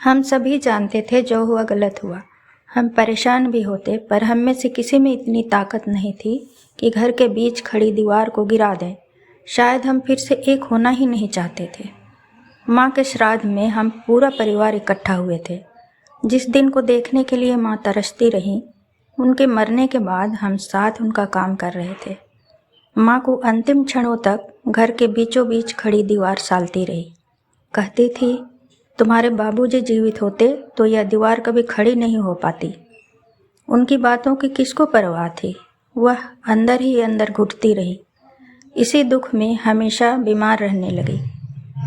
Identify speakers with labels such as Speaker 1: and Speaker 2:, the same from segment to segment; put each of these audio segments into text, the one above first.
Speaker 1: हम सभी जानते थे जो हुआ गलत हुआ। हम परेशान भी होते, पर हम में से किसी में इतनी ताकत नहीं थी कि घर के बीच खड़ी दीवार को गिरा दें। शायद हम फिर से एक होना ही नहीं चाहते थे। माँ के श्राद्ध में हम पूरा परिवार इकट्ठा हुए थे। जिस दिन को देखने के लिए माँ तरसती रहीं, उनके मरने के बाद हम साथ उनका काम कर रहे थे। माँ को अंतिम क्षणों तक घर के बीचों बीच खड़ी दीवार सालती रही। कहती थी, तुम्हारे बाबूजी जीवित होते तो यह दीवार कभी खड़ी नहीं हो पाती। उनकी बातों की किसको परवाह थी, वह अंदर ही अंदर घुटती रही। इसी दुख में हमेशा बीमार रहने लगी।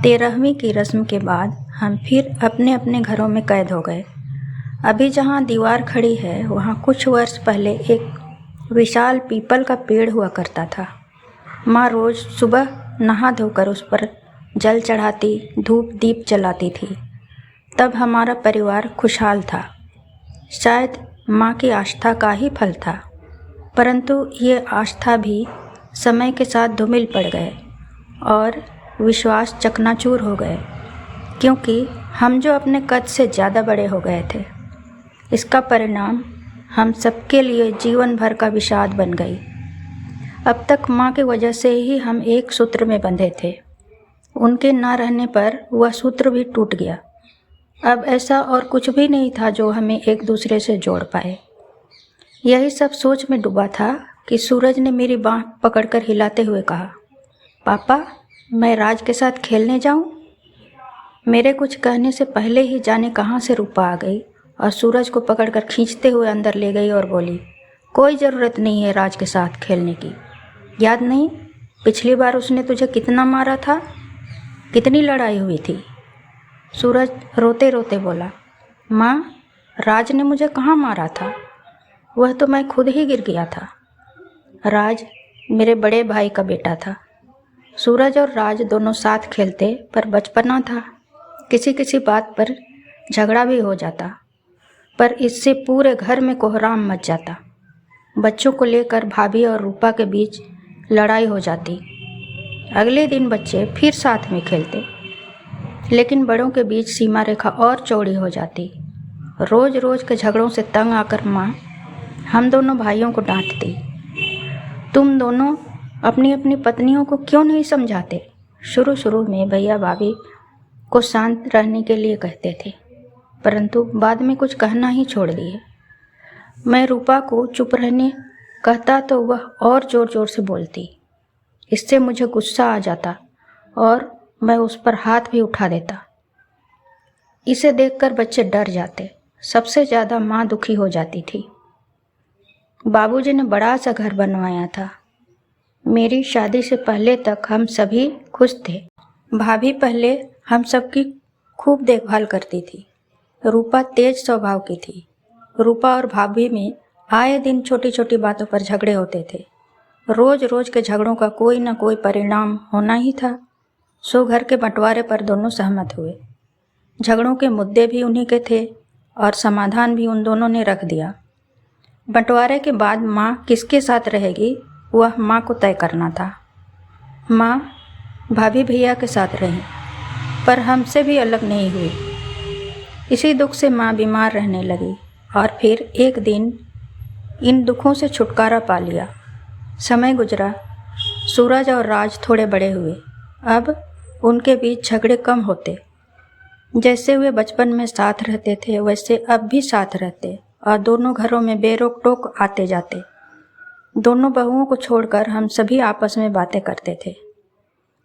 Speaker 1: 13वीं की रस्म के बाद हम फिर अपने अपने घरों में कैद हो गए। अभी जहाँ दीवार खड़ी है, वहाँ कुछ वर्ष पहले एक विशाल पीपल का पेड़ हुआ करता था। माँ रोज़ सुबह नहा धोकर उस पर जल चढ़ाती, धूप दीप जलाती थी। तब हमारा परिवार खुशहाल था। शायद माँ की आस्था का ही फल था, परंतु ये आस्था भी समय के साथ धूमिल पड़ गए और विश्वास चकनाचूर हो गए, क्योंकि हम जो अपने कद से ज़्यादा बड़े हो गए थे। इसका परिणाम हम सबके लिए जीवन भर का विषाद बन गई। अब तक माँ की वजह से ही हम एक सूत्र में बंधे थे। उनके ना रहने पर वह सूत्र भी टूट गया। अब ऐसा और कुछ भी नहीं था जो हमें एक दूसरे से जोड़ पाए। यही सब सोच में डूबा था कि सूरज ने मेरी बाँह पकड़कर हिलाते हुए कहा, पापा, मैं राज के साथ खेलने जाऊं? मेरे कुछ कहने से पहले ही जाने कहाँ से रूपा आ गई और सूरज को पकड़कर खींचते हुए अंदर ले गई और बोली, कोई ज़रूरत नहीं है राज के साथ खेलने की। याद नहीं, पिछली बार उसने तुझे कितना मारा था, कितनी लड़ाई हुई थी? सूरज रोते रोते बोला, माँ, राज ने मुझे कहाँ मारा था? वह तो मैं खुद ही गिर गया था। राज मेरे बड़े भाई का बेटा था। सूरज और राज दोनों साथ खेलते, पर बचपना था, किसी किसी बात पर झगड़ा भी हो जाता, पर इससे पूरे घर में कोहराम मच जाता। बच्चों को लेकर भाभी और रूपा के बीच लड़ाई हो जाती। अगले दिन बच्चे फिर साथ में खेलते, लेकिन बड़ों के बीच सीमा रेखा और चौड़ी हो जाती। रोज़ रोज़ के झगड़ों से तंग आकर माँ हम दोनों भाइयों को डांटती, तुम दोनों अपनी अपनी पत्नियों को क्यों नहीं समझाते? शुरू में भैया भाभी को शांत रहने के लिए कहते थे, परंतु बाद में कुछ कहना ही छोड़ दिए। मैं रूपा को चुप रहने कहता तो वह और ज़ोर ज़ोर से बोलती। इससे मुझे गुस्सा आ जाता और मैं उस पर हाथ भी उठा देता। इसे देखकर बच्चे डर जाते। सबसे ज़्यादा माँ दुखी हो जाती थी। बाबूजी ने बड़ा सा घर बनवाया था। मेरी शादी से पहले तक हम सभी खुश थे। भाभी पहले हम सबकी खूब देखभाल करती थी। रूपा तेज स्वभाव की थी। रूपा और भाभी में आए दिन छोटी छोटी बातों पर झगड़े होते थे। रोज रोज के झगड़ों का कोई न कोई परिणाम होना ही था। सो घर के बंटवारे पर दोनों सहमत हुए। झगड़ों के मुद्दे भी उन्हीं के थे और समाधान भी उन दोनों ने रख दिया। बंटवारे के बाद माँ किसके साथ रहेगी, वह माँ को तय करना था। माँ भाभी भैया के साथ रही, पर हमसे भी अलग नहीं हुई। इसी दुख से माँ बीमार रहने लगी और फिर एक दिन इन दुखों से छुटकारा पा लिया। समय गुजरा, सूरज और राज थोड़े बड़े हुए। अब उनके बीच झगड़े कम होते। जैसे वे बचपन में साथ रहते थे, वैसे अब भी साथ रहते और दोनों घरों में बेरोक टोक आते जाते। दोनों बहुओं को छोड़कर हम सभी आपस में बातें करते थे।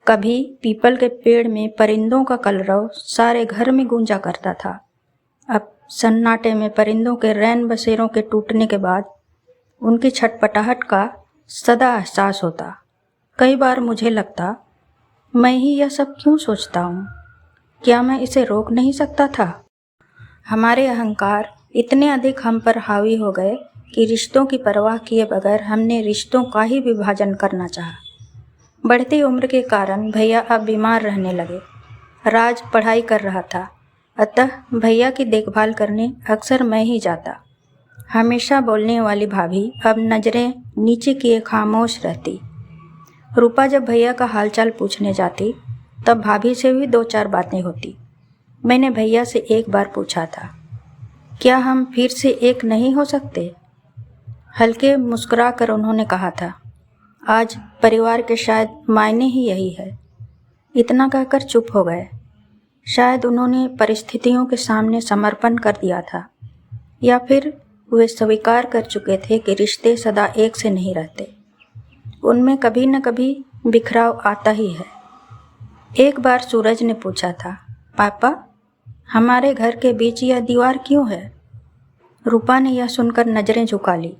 Speaker 1: कभी पीपल के पेड़ में परिंदों का कलरव सारे घर में गूंजा करता था। अब सन्नाटे में परिंदों के रैन बसेरों के टूटने के बाद उनकी छटपटाहट का सदा एहसास होता। कई बार मुझे लगता, मैं ही यह सब क्यों सोचता हूँ? क्या मैं इसे रोक नहीं सकता था? हमारे अहंकार इतने अधिक हम पर हावी हो गए कि रिश्तों की परवाह किए बगैर हमने रिश्तों का ही विभाजन करना चाहा। बढ़ती उम्र के कारण भैया अब बीमार रहने लगे। राज पढ़ाई कर रहा था, अतः भैया की देखभाल करने अक्सर मैं ही जाता। हमेशा बोलने वाली भाभी अब नज़रें नीचे किए खामोश रहती। रूपा जब भैया का हालचाल पूछने जाती, तब भाभी से भी 2-4 बातें होती। मैंने भैया से एक बार पूछा था, क्या हम फिर से एक नहीं हो सकते? हल्के मुस्कुरा कर उन्होंने कहा था, आज परिवार के शायद मायने ही यही है। इतना कहकर चुप हो गए। शायद उन्होंने परिस्थितियों के सामने समर्पण कर दिया था, या फिर वे स्वीकार कर चुके थे कि रिश्ते सदा एक से नहीं रहते, उनमें कभी न कभी बिखराव आता ही है। एक बार सूरज ने पूछा था, पापा, हमारे घर के बीच यह दीवार क्यों है? रूपा ने यह सुनकर नज़रें झुका ली।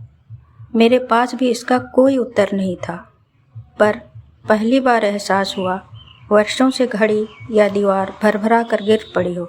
Speaker 1: मेरे पास भी इसका कोई उत्तर नहीं था, पर पहली बार एहसास हुआ वर्षों से घड़ी या दीवार भरभरा कर गिर पड़ी हो।